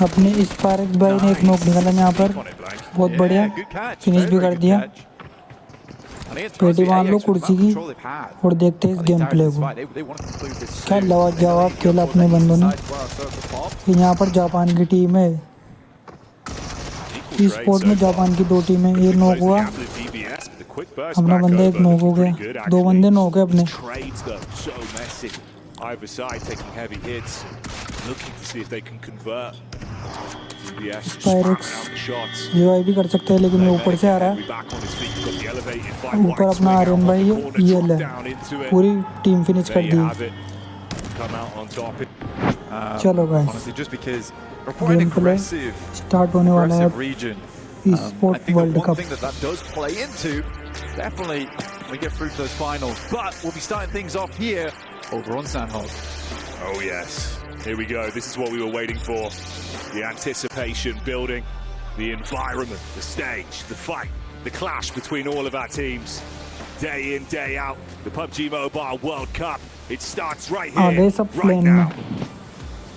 अपने इस स्पार्क्स भाई ने एक नॉक निकाला यहाँ पर, बहुत बढ़िया फिनिश भी कर दिया। पेटी मान लो कुर्सी की और देखते हैं इस गेम प्ले को। क्या लाजवाब खेला अपने बंदों ने। यहाँ पर जापान की टीम है, ई स्पोर्ट में जापान की 2 टीमें। ये नॉक हुआ, अपना बंदा एक नॉक हो गया, 2 बंदे नॉक है अपने। स्पायरेक्स रिवाइव भी कर सकते हैं, लेकिन ये ऊपर से आ रहा है। ऊपर अपना आर्यन भाई ये ले पूरी टीम फिनिश कर दी। चलो गाइस, गेम प्ले स्टार्ट होने वाला है E sport world cup. Definitely we get through to those finals, but we'll be starting things off here over on Sandholt. Oh yes, here we go. This is what we were waiting for. The anticipation building, the environment, the stage, the fight, the clash between all of our teams. Day in, day out, the PUBG Mobile World Cup. It starts right here, right now.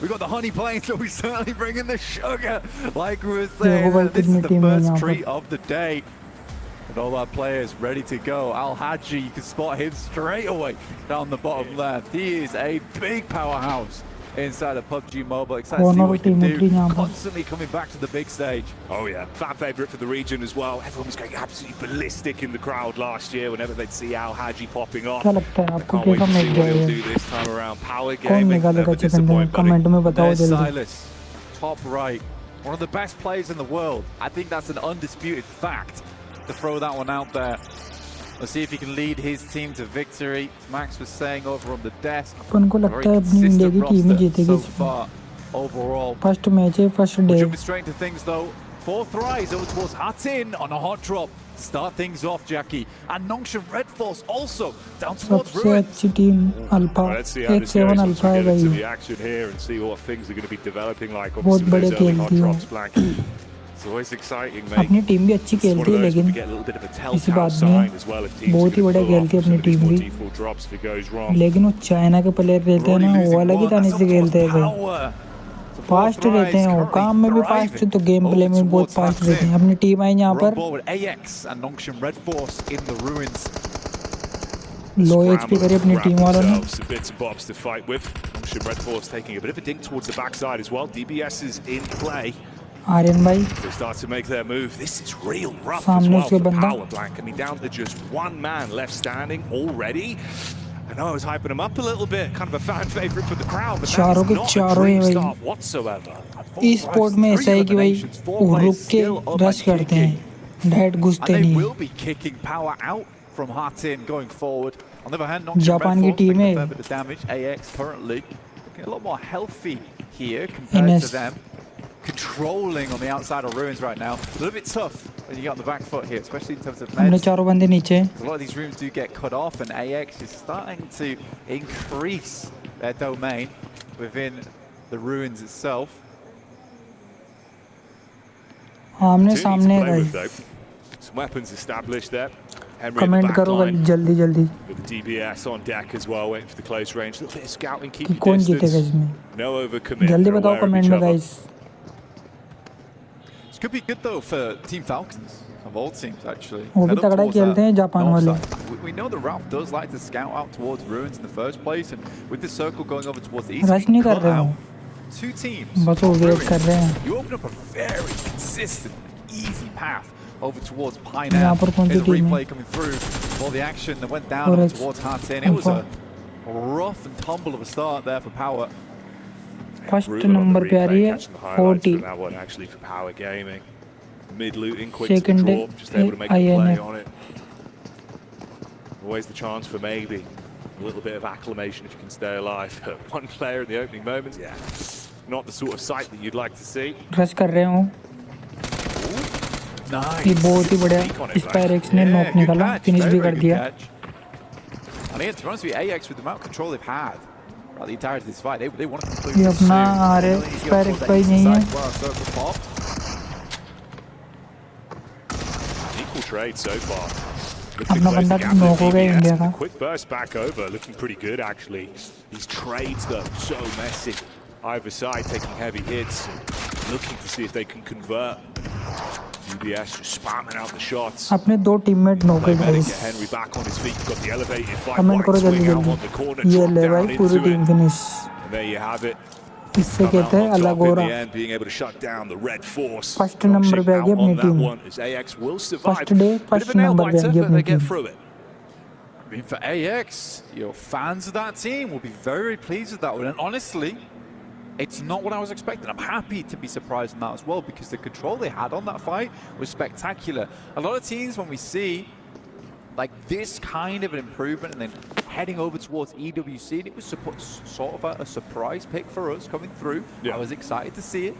We got the honey plane, so we certainly bring in the sugar. Like we were saying, this is the first treat of the day. And all our players ready to go. Al-Haji, you can spot him straight away down the bottom left. He is a big powerhouse inside of PUBG Mobile. Excited to see what he can do. Constantly coming back to the big stage. Oh yeah, fan favorite for the region as well. Everyone was going absolutely ballistic in the crowd last year whenever they'd see Al-Haji popping off. क्या लगता है आपको Can't wait to see what he'll do this time around. Power gaming, never disappoint. Comment में बताओ जल्दी। Silas, top right, one of the best players in the world. I think that's an undisputed fact. To throw that one out there. Let's see if he can lead his team to victory. Max was saying over on the desk. अपन को लगता है अपनी India की team ही जीतेगी so far overall. First match है, first day. Jumping straight into things though. 4th rise over towards Hatin on a hot drop. Start things off, Jackie. And Nongshan Red Force also down towards सबसे अच्छी team alpha 1-7 alpha है भाई। बहुत बड़े खेलती है, अपनी टीम भी अच्छी खेलती है, लेकिन इसी बात नहीं है, बहुत ही बढ़िया खेलती है अपनी टीम भी। लेकिन वो चाइना के प्लेयर रहते हैं ना, वो अलग ही ताने से खेलते हैं भाई, फास्ट रहते हैं वो, काम में भी फास्ट, तो गेम प्ले में बहुत फास्ट रहते हैं। अपनी टीम आई यहाँ पर लो एचपी करी अपनी टीम वालों ने। आर्यन भाई सामने उसके बंदा, चारों के चारों ही भाई। ई स्पोर्ट में ऐसा है कि भाई रुक के रश करते हैं, डायरेक्ट घुसते नहीं हैं। जापान की टीम है, controlling on the outside of ruins right now. A little bit tough when you get on the back foot here, especially in terms of हमने चारों बंदे नीचे। A lot of these rooms do get cut off, and AX is starting to increase their domain within the ruins itself. आमने सामने guys, comment करो जल्दी जल्दी कि कौन जीतेगा इसमें, जल्दी बताओ कमेंट में guys. Could be good though for Team Falcons of all teams actually. वो भी तगड़ा खेलते हैं जापान वाले। We know that Ralph does like to scout out towards ruins in the first place, and with the circle going over towards the east, rush नहीं कर रहे हो, 2 teams बस वो वेट कर रहे हैं। You open up a very consistent, easy path over towards Pineapple. यहाँ पर कौन सी टीम है? Coming through all the action that went down towards Hatin. It was a rough and tumble of a start there for Power. First number पे आ रही है 40, second INF। Always the chance for maybe a little bit of acclimation if you can stay alive. One player in the opening moments, yeah, not the sort of sight that you'd like to see. Rush कर रहे हो, ये बहुत ही बढ़िया स्पायरेक्स ने knock निकाला, finish भी कर दिया। The entirety of this fight, they want to conclude ये अपना आ रहे स्पायरेक्स भाई नहीं है। Equal trade so far. अपना बंदा नॉक हो गया इंडिया का। Quick burst back over, looking pretty good actually. These trades though, so messy. Either side taking heavy hits. looking to see if they can convert. UBS just spamming out the shots. अपने दो teammate knock guys Henry back on his feet, got the elevated fight. Comment करो जल्दी जल्दी ये ले भाई पूरी team finish And there you have it. इससे कहते हैं अलग हो रहा फर्स्ट नंबर पे आ गई अपनी team first day first number पे आ गई अपनी team I mean, for AX, fans of that team will be very, very pleased with that one. And honestly, it's not what I was expecting. I'm happy to be surprised in that as well, because the control they had on that fight was spectacular. A lot of teams, when we see like this kind of an improvement and then heading over towards EWC, it was sort of a surprise pick for us coming through. I was excited to see it.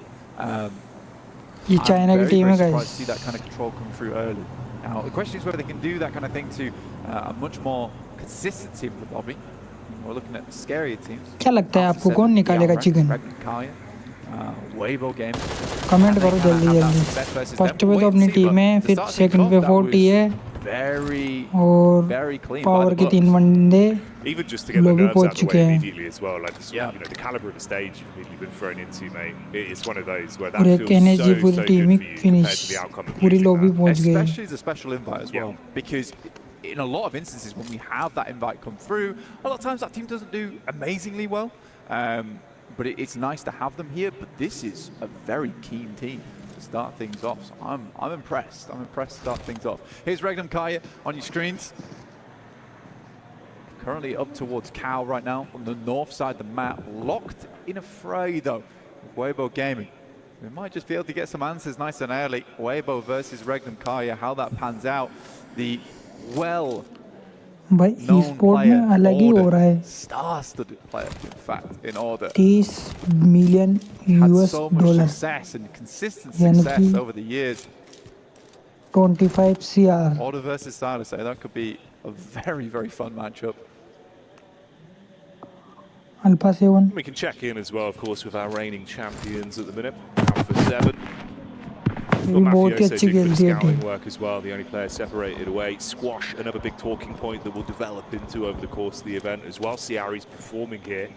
ये China की team है surprised guys to see that kind of control come through early. Now the question is whether they can do that kind of thing to a much more consistent team in the lobby. We're looking at scarier teams. क्या लगता है आपको कौन निकालेगा chicken Weibo game. Comment करो जल्दी जल्दी first पे तो अपनी टीम है फिर सेकंड पे 40 है और पावर के 3 बंदे Even just to get the nerves out of the way immediately as well, like the caliber of the stage you've immediately been thrown into, mate. It's one of those where that feels so good for you compared to the outcome of पूरी lobby पहुंच गई especially as a special invite as well, because in a lot of instances when we have that invite come through, a lot of times that team doesn't do amazingly well, but it's nice to have them here. But this is a very keen team to start things off, so I'm impressed. I'm impressed to start things off. Here's Regnum Kaya on your screens. Currently up towards Cal right now on the north side of the map, locked in a fray though with Weibo Gaming. We might just be able to get some answers nice and early. Weibo versus Regnum Kaya, how that pans out. The भाई e-sport में अलग ही हो रहा है star-studded player, in fact, in order. $30 million had so much success and consistent success over the years. 25 CR. Order versus Silas, that could be a very, very fun matchup. Alpha 7. We can check in as well, of course, with our reigning champions at the minute. Alpha 7. बहुत ही अच्छी खेलती है team work as well, the only player separated away. Squash, another big talking point that we'll develop into over the course of the event as well. Ciari's performing here.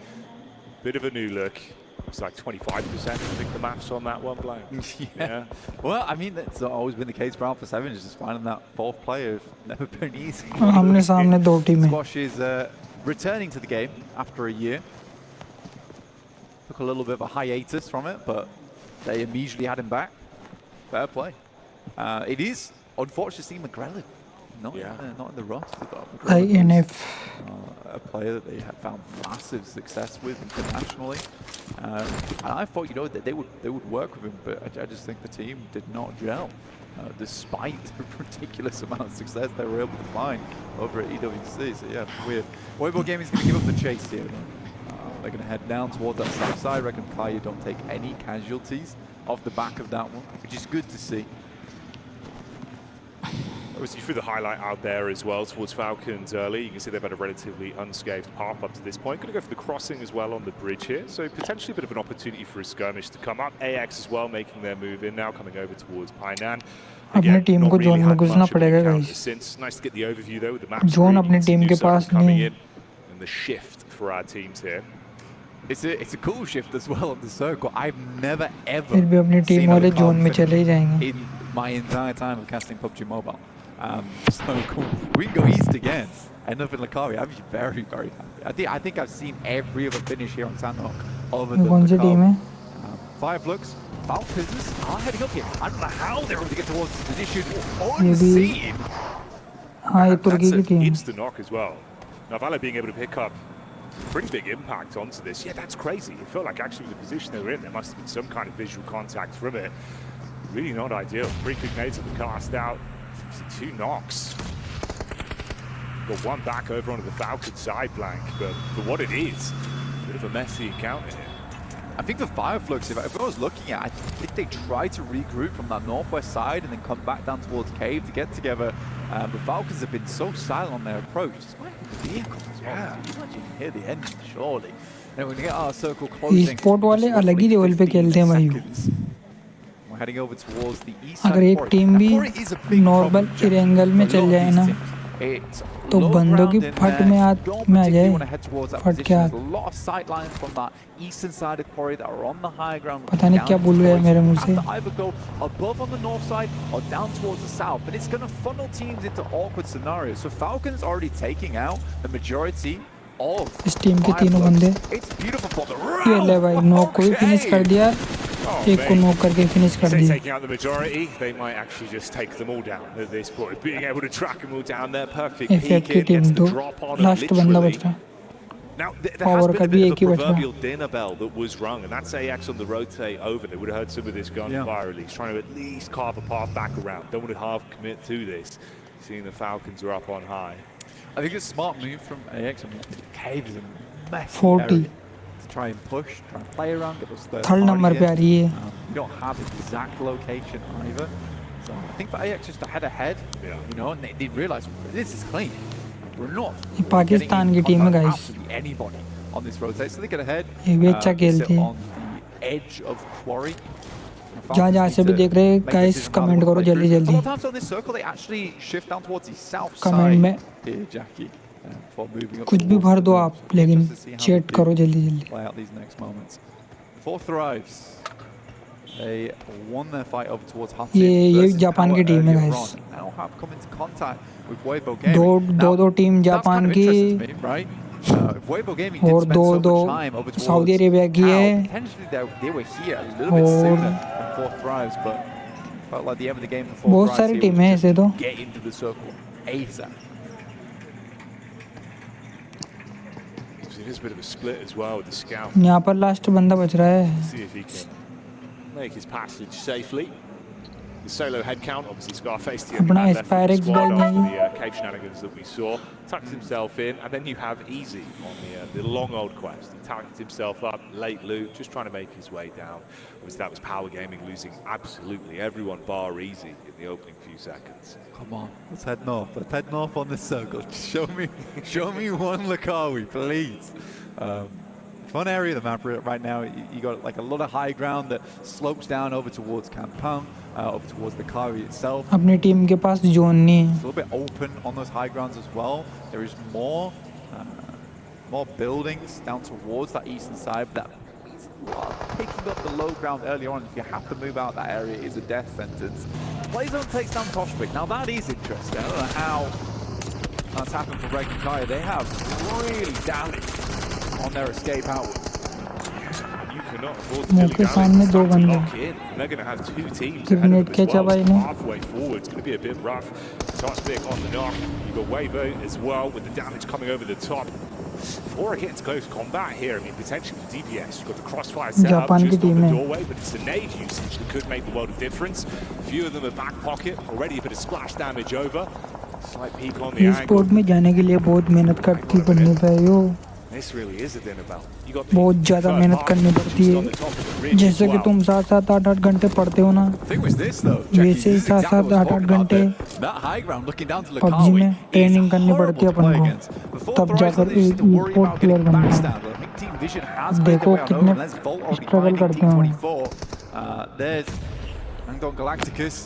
Bit of a new look. It's like 25%, I think, the maths on that one, Blaine. Yeah. Well, I mean, that's always been the case for Alpha 7, is just finding that fourth player. Never been easy. आमने सामने दो टीमें. Squash is returning to the game after a year. Took a little bit of a hiatus from it, but they immediately had him back. Fair play. It is unfortunate to see McGrellan not in the roster though. INF. A player that they had found massive success with internationally, and I thought that they would work with him, but I just think the team did not gel, despite the ridiculous amount of success they were able to find over at EWC. So yeah, weird. Weibo Gaming is going to give up the chase here. They're going to head down towards that south side. I reckon Kaya don't take any casualties off the back of that one, which is good to see. Obviously, you threw the highlight out there as well towards Falcons early. You can see they've had a relatively unscathed path up to this point. Going to go for the crossing as well on the bridge here. So potentially a bit of an opportunity for a skirmish to come up. AX as well making their move in now, coming over towards Painan. अपनी team को zone में घुसना पड़ेगा guys. Nice to get the overview though with the map. Zone अपनी team के पास नहीं है. And the shift for our teams here. It's a cool shift as well on the circle. I've never ever फिर भी अपनी team वाले zone में चले ही जाएंगे. In my entire time of casting PUBG Mobile. So cool. We can go east again. End up in Lakari. I'd be very, very happy. I think I've seen every other finish here on Sandhawk other than Lakari. Fireflux, Falcons are heading up here. I don't know how they're able to get towards this position. Unseen. That's an instant knock as well. Now Valo being able to pick up pretty big impact onto this. Yeah, that's crazy. It felt like actually the position they were in, there must have been some kind of visual contact from it. Really not ideal. 3 quick nades of the cast out. 2 knocks. Got one back over onto the Falcon side flank, but for what it is, a bit of a messy encounter here. I think the Fireflux, if I was looking at, I think they tried to regroup from that northwest side and then come back down towards Cave to get together. The Falcons have been so silent on their approach. Despite the vehicle as well. Yeah. You imagine you hear the engine, surely. And we're going to get our circle closing. E-sport वाले अलग ही level पे खेलते हैं भाई. Heading over towards the east अगर एक team भी normal Erangel में चल जाए ना It's तो low बंदों की ground in फट there. में Don't में आ particularly जाए want to head towards that फट के position. हाथ There's a lot of sight lines from that eastern side of quarry that are on the high ground. पता नहीं क्या बोल रहा है मेरे मुंह You से have to either go above on the north side or down towards the south, but it's going to funnel teams into awkward scenarios. So Falcons already taking out the majority of इस team के तीनों Fireflies. बंदे It's beautiful for the ये ले भाई knock को भी finish कर दिया एक को नॉक करके फिनिश कर Say दिया taking out the majority, they might actually just take them all down at this point. Being able to track them all down there, perfect एफएफ peek की in, टीम gets the तो drop on them last बंदा literally. बच रहा Now, there has power been का a भी bit of एक a ही बच रहा proverbial dinner bell that was rung, and that's AX on the rotate over. They would have heard some of this gunfire release, trying to at least carve a path back around. Don't want to half commit to this, seeing the Falcons are up on high. I think it's a smart move from AX. I mean, Cave is a messy 40 area to try and push, try and play around, get those third third number पे आ रही है You don't have the exact location either. So I think for AX just to head ahead, you know, and they did realize this is clean. We're not ये पाकिस्तान की team है getting in guys contact with absolutely anybody on this rotate, so they get ahead. ये भी अच्छा They खेलती sit है on the edge of quarry. जहाँ से भी देख रहे हैं गाइस कमेंट करो जल्दी जल्दी Sometimes on this circle they actually shift down towards the south comment में side here, Jackie. For moving up कुछ भी towards भर the दो north. आप लेकिन Just to see how they chat do करो जल्दी जल्दी play out these next moments. Fourth Thrives. They won their fight over towards Hutton. ये जापान की टीम है guys Now have come into contact with Weibo Gaming. दो team Japan की Right? If Weibo Gaming did और spend so दो much time over towards Saudi Arabia की है How, potentially they were here a little bit sooner than Fourth Thrives, but felt like the end of the game for Fourth बहुत Thrives सारी here टीमें हैं was ऐसे तो just get into the circle ASAP. It is a bit of a split as well with the scout. यहाँ पर last बंदा बच रहा है See if he can make his passage safely. The solo head count, obviously Scarface the only अपना man left from the Aspirix squad भाई after नहीं the cave shenanigans that we saw. Tucks himself in, and then you have Easy on the long old quest. He tanked himself up, late loot, just trying to make his way down. Obviously that was Power Gaming losing absolutely everyone bar Easy in the opening few seconds. Come on, let's head north. Let's head north on this circle. Just show me one Lakawi, please. Fun area of the map right now. You got like a lot of high ground that slopes down over towards Kampung, over towards the Kari itself. अपनी team के पास zone नहीं It's a little bit open on those high grounds as well. There is more buildings down towards that eastern side, but that picking up the low ground early on. If you have to move out that area, is a death sentence. Playzone takes down Toshvik. Now that is interesting. I don't know how that's happened for Breaking Kaya. They have really damaged on their escape outwards. You cannot afford to मुंह dilly के dally. सामने It's दो time to बंदे lock in. And they're going to have two teams कितने ahead of them as खींचा well. भाई So ने halfway forward, it's going to be a bit rough. Toshvik on the knock. You've got Weibo as well with the damage coming over the top. Before it gets close combat here, I mean, potentially the DPS, you've got the crossfire set up Japan की just on team the है doorway, but it's the nade usage that could make the world of difference. A few of them are back pocket, already a bit of splash damage over. Slight peek on the E angle. Sport में जाने के लिए बहुत मेहनत करती पड़नी पे यो This really is a dinner bell. You got the बहुत ज़्यादा third मेहनत party करनी पड़ती just on the top of the ridge है as जैसे कि well. तुम 7-7 8-8 घंटे पढ़ते हो ना The thing was this though, Jackie, वैसे ही this is exactly 7-7 what I was 8-8 talking about घंटे there. That high ground looking down to PUBG Lakawi में is ट्रेनिंग करनी पड़ती horrible है to play अपन against. को Before तब Thrice, जाकर they just एक need to worry sport about player getting बनना है backstabbed. I think Team Vision has made देखो their way on कितने over. Let's Volt already struggle finding करते Team हैं 24. There's Angdon Galacticus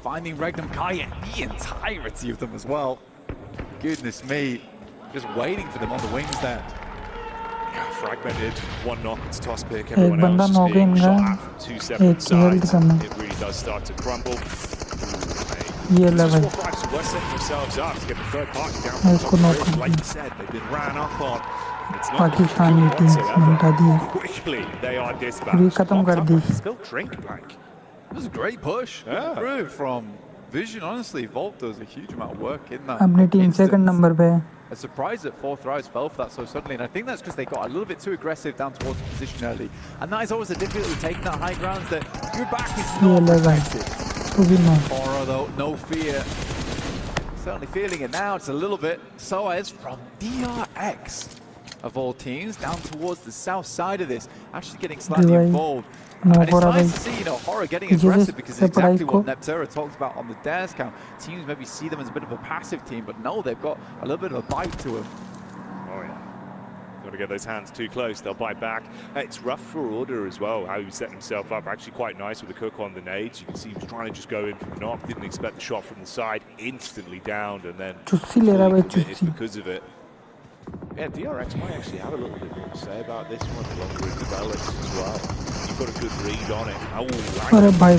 finding Regnum Kai and the entirety of them as well. Goodness me, just waiting for them on the wings there. Fragmented, one knock, it's toss pick, एक everyone बंदा else knock being इनका shot at from two separate एक की health sides. करना It really does start to crumble. ये This ले is भाई what Thrives were setting themselves up to get the third party down मैं from the इसको top knock of the ridge. कर Like दूँ you said, they've been ran up on. It's not Pakistan की good team whatsoever. मिटा दी है Quickly, they are अभी dispatched. खत्म कर Locked the up, still drink blank. It was a great push through from Vision. Honestly, Volt does a huge amount of work in that. अपनी team instance. Second number पे है A surprise that Fourth Rise fell for that so suddenly, and I think that's because they got a little bit too aggressive down towards the position early. And that is always the difficulty with taking that high ground, that your back is ये not ले भाई protected. तू भी knock Horror though, no fear. Certainly feeling it now, it's a little bit. So is from DRX, of all teams, down towards the south side of this, actually getting slightly भाई involved. Knock And हो it's रहा भाई nice to see, you know, Horror getting पीछे से aggressive because it's से पड़ा exactly इसको what Neptera talks about on the dares count. Teams maybe see them as a bit of a passive team, but no, they've got a little bit of a bite to them. Oh yeah. Got to get those hands too close, they'll bite back. It's rough for Order as well, how he set himself up. Actually quite nice with the cook on the nades. You can see he was trying to just go in from the knock, didn't expect the shot from the side, instantly downed, and then चुस्सी ले रहा है भाई चुस्सी because of it. Yeah, DRX might actually have a little bit more to say about this one, the longer it develops as well. You've got a good read on it. अरे भाई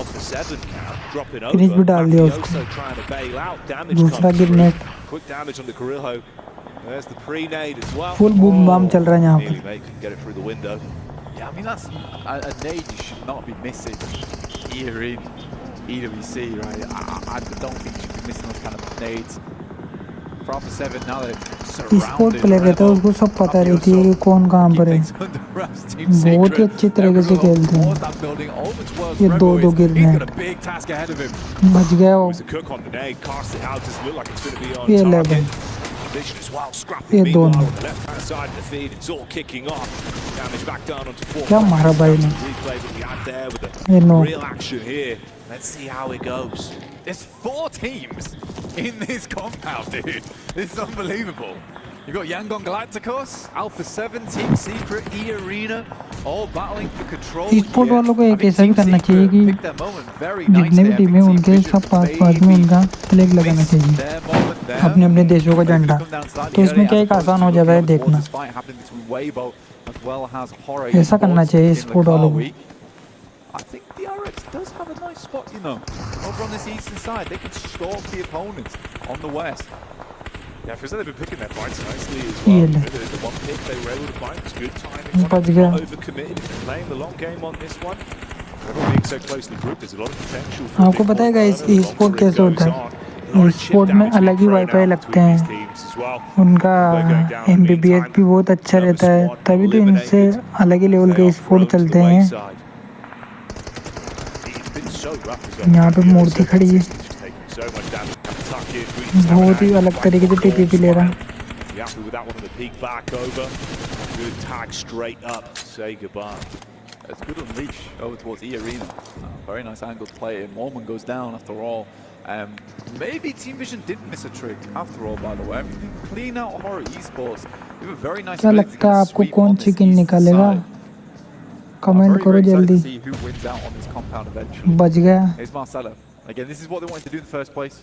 Alpha 7 count, dropping over. Finish भी डाल दिया उसको trying to bail out. Damage दूसरा गिरनेट quick damage on the Carrillo. There's the pre-nade as well. Full boom bam चल रहा है यहाँ Nearly पे mate can get it through the window. Yeah, I mean that's a nade you should not be missing here in EWC, right? I don't think you should be missing those kind of nades. For Alpha 7 now they're sport surrounded. Player रहता है उसको सब पता रहती है कि कौन कहाँ पर है बहुत ही अच्छी तरीके से खेलते हैं ये दो गिरनेट बच गया वो ये 11 ये दोनों क्या मारा भाई ने ये 9 Let's see how it goes. There's 4 teams in this compound, dude. This is unbelievable. You've got Yangon Galacticos, Alpha 7, Team Secret, E Arena, all battling for control. Sport वालों को एक ऐसा भी करना चाहिए कि जितने भी टीमें उनके सब पास में उनका फ्लैग लगाना चाहिए अपने अपने देशों का झंडा तो इसमें क्या एक आसान हो जाता है देखना ऐसा करना चाहिए स्पोर्ट वालों को I think the RX does have a nice spot, you know, over on this eastern side. They can stalk the opponents on the west. Yeah, I feel like they've been picking their fights nicely as well. The one pick they were able to find was good timing. Not overcommitted if they're playing the long game on this one. Everyone being so closely grouped, there's a lot of potential for आपको पता है guys ई sport कैसे होता है E sport में अलग ही wifi लगते हैं उनका एमबीबीएस भी बहुत अच्छा रहता है तभी तो इनसे अलग ही लेवल के स्पोर्ट चलते हैं यहाँ पे मूर्ति खड़ी है बहुत ही अलग तरीके से टीपीपी ले रहा है That's good unleash over towards E Arena. Very nice angled play. Mormon goes down after all. Maybe Team Vision didn't miss a trick after all, by the way. Clean out Horror Esports. You have a very nice. क्या लगता है आपको कौन chicken निकालेगा comment करो जल्दी बच गया Again, this is what they wanted to do in the first place.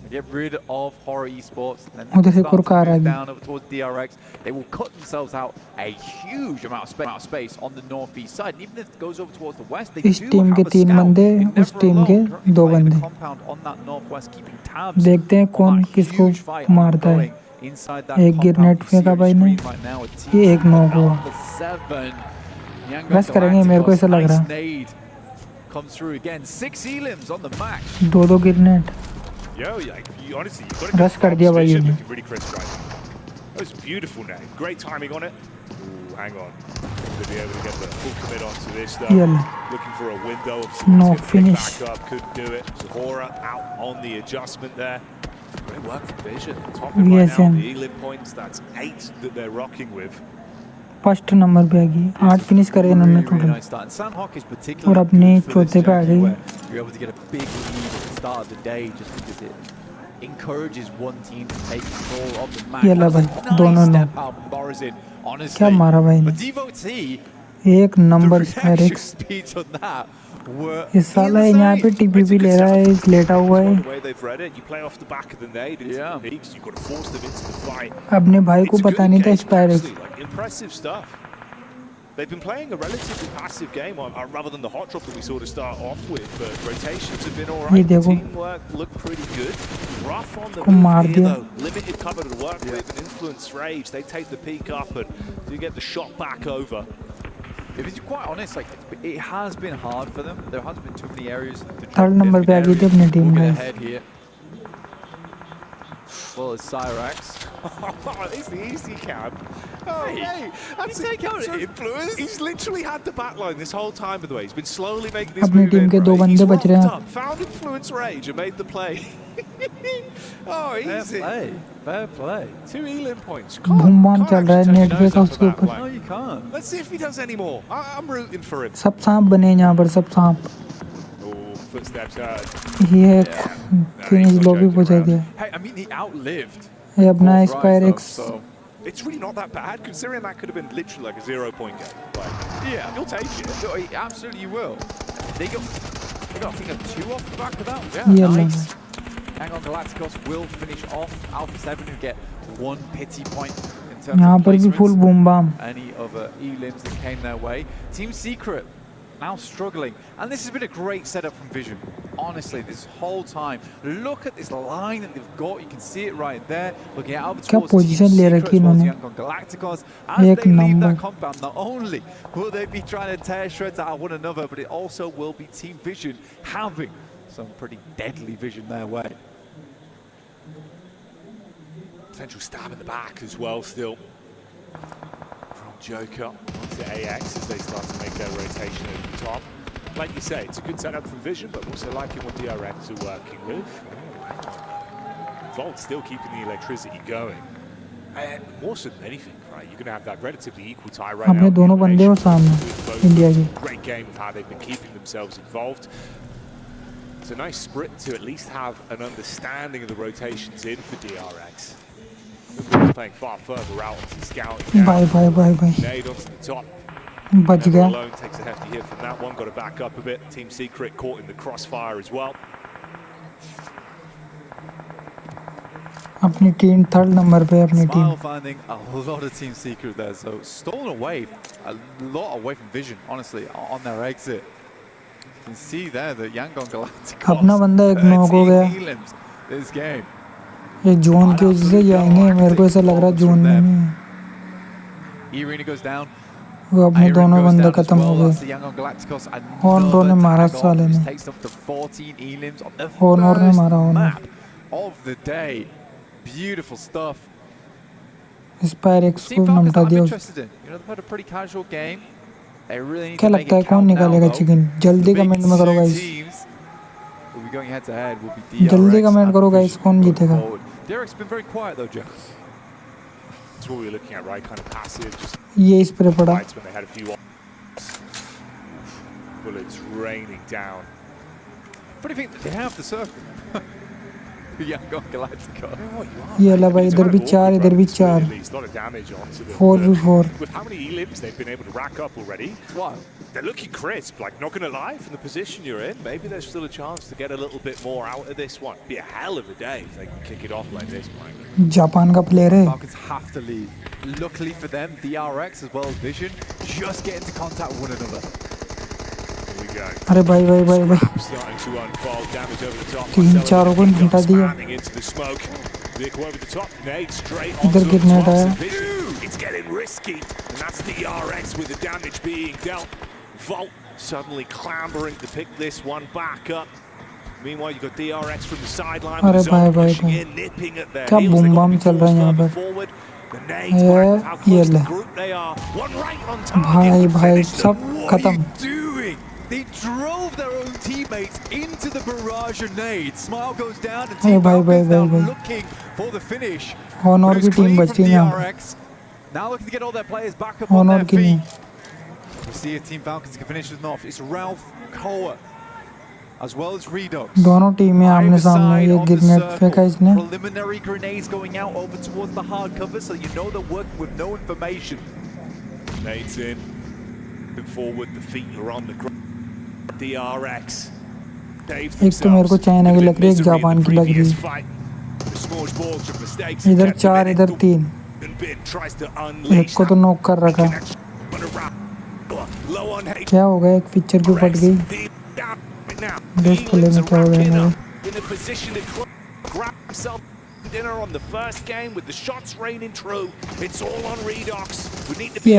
Get rid of Horror Esports and उधर से कुरकार आ down over towards DRX. They will cut themselves out a huge amount of space on the northeast side. And even if it goes over towards the west, they इस do team have के a 3 scout. बंदे उस team के 2 बंदे Compound on that northwest, keeping tabs. देखते हैं कौन किसको मारता है एक गिरनेट फेंका भाई ने ये एक नॉक हुआ बस करेंगे मेरे को ऐसा लग रहा Comes through again. 6 elims on the max. 2 गिरनेट rush कर दिया भाई ने That was beautiful now. Great timing on it. Ooh, hang on. To be able to get the full commit onto this though. Looking for a window. No finish. Back up, couldn't do it. Zahora out on the adjustment there. Great work for Vision. Top it right now. The elim points. That's 8 that they're rocking with. First number पे आ गई 8 finish करे इन्होंने total और अपने चौथे पे आ गई ये ला भाई दोनों ने क्या मारा भाई ने एक नंबर स्पायरेक्स ये साला यहाँ पे टीपीपी ले रहा है लेटा हुआ है अपने भाई को पता नहीं था स्पायरेक्स They've been playing a relatively passive game rather than the hot drop that we saw to start off with, but rotations have been alright. Teamwork looked pretty good. Rough on the move here though, limited cover to work with and influence rage. They take the peak up and do get the shot back over. If it's quite honest, like it has been hard for them. There hasn't been too many areas to third number पे आ गई थी अपनी team में well as Cyrax. It's the easy cab. Oh, hey, that's take out influence. He's literally had the backline this whole time, by the way. He's been slowly making this move. Team के 2 बंदे बच रहे हैं. Found influence rage and made the play. Oh, easy. Fair play. 2 elim points. Boom bam चल रहा है net पे का उसके ऊपर. No, you can't. Let's see if he does any more. I'm rooting for him. सब सांप बने हैं यहाँ पर सब सांप. Footsteps out. ये फिनिश लॉबी पहुंचा दिया. Hey, I mean he outlived. ये अपना स्पायरेक्स it's really not that bad, considering that could have been literally like a 0-point game. Like, Yeah, you'll take it. No, absolutely you will. They got I think a 2 off the back of that. Yeah, Nice. Hang on, Galacticos will finish off Alpha 7 who get 1 pity point in terms यहाँ of पर भी full boom bam. any other elims that came their way. Team Secret now struggling, and this has been a great setup from Vision. Honestly, this whole time, look at this line that they've got. You can see it right there. Looking out क्या towards position Team ले Secret रखी as well as इन्होंने? Young Galacticos. As एक they leave number. that compound, not only will they be trying to tear shreds out of one another, but it also will be Team Vision having some pretty deadly vision their way. Potential stab in the back as well still. From Joker onto AX as they start to make their rotation at the top. Like you say, it's a good setup from Vision, but I'm also liking what DRX are working with. Volt still keeping the electricity going. And more so than anything, right, you're going to have that relatively equal tie right now. अपने दोनों बंदे हो सामने India की. Great game of how they've been keeping themselves involved. It's a nice sprint to at least have an understanding of the rotations in for DRX. They're playing far further out into the scouting. Bye. Nade onto the top. बच Never गया. alone takes a hefty hit from that one. Got to back up a bit. Team Secret caught in the crossfire as well. अपनी team third number पे अपनी team. Smile finding a lot of Team Secret there, so stolen away, a lot away from Vision, honestly, on their exit. You can see there that Yangon Galacticos अपना बंदा एक knock हो गया. this game. ये zone की वजह से जाएंगे. मेरे को ऐसा लग रहा है जोन में नहीं है. Irina goes down. वो अपने दोनों बंदे खत्म हो गए. Honor ने मारा साले ने. Honor ने मारा Honor. Of the day. Beautiful stuff. Spyrex को नमटा दिया. You know, they've had a pretty casual game. They really need क्या to make लगता है it कौन count निकालेगा now, चिकन? जल्दी कमेंट में करो guys. We'll be going head to head. Will be DRX. जल्दी कमेंट करो गाइस कौन जीतेगा. DRX been very quiet though, Jeff. That's what we were looking at, right? Kind of passive, just ये इस पर पड़ा. fights when they had a few bullets raining down. What do you think? They have the circle. Yangon Galacticos. ये ला भाई इधर भी 4 इधर भी 4. 4v4. With how many elims they've been able to rack up already, they're looking crisp. Like, not gonna lie, from the position you're in, maybe there's still a chance to get a little bit more out of this one. Be a hell of a day if they can kick it off like this, Mike. Japan का player है. Falcons have to lead. Luckily for them, DRX as well as Vision just get into contact with one another. अरे भाई तीन चारों को हटा दिया. इधर कितना है? It's getting risky, and that's DRX with the damage being dealt. Volt suddenly clambering to pick this one back up. Meanwhile, you've got DRX from the sideline with his own pushing in, nipping at their heels. They've got to be forced further forward. The nades back, how close the group they are. One right on target. भाई सब खत्म. They drove their own teammates into the barrage of nades. Smile goes down and Team Falcons now looking for the finish. Honor की team बची है यहाँ. Now looking to get all their players back up on their feet. We see if Team Falcons can finish them off. It's Ralph Koa as well as Redux. दोनों टीमें आमने सामने. ये grenade फेंका इसने. Preliminary grenades going out over towards the hard cover, so you know they're working with no information. Nades in. Forward, the feet are on the ground. DRX. एक तो मेरे को चाइना की लग रही है, एक जापान की लग रही है. इधर 4 इधर 3. एक को तो नॉक कर रखा. क्या हो गया? एक पिक्चर क्यों फट गई? देख प्ले में क्या हो गया मेरे. Dinner on the first game with the shots raining true. It's all on Redux. We need to be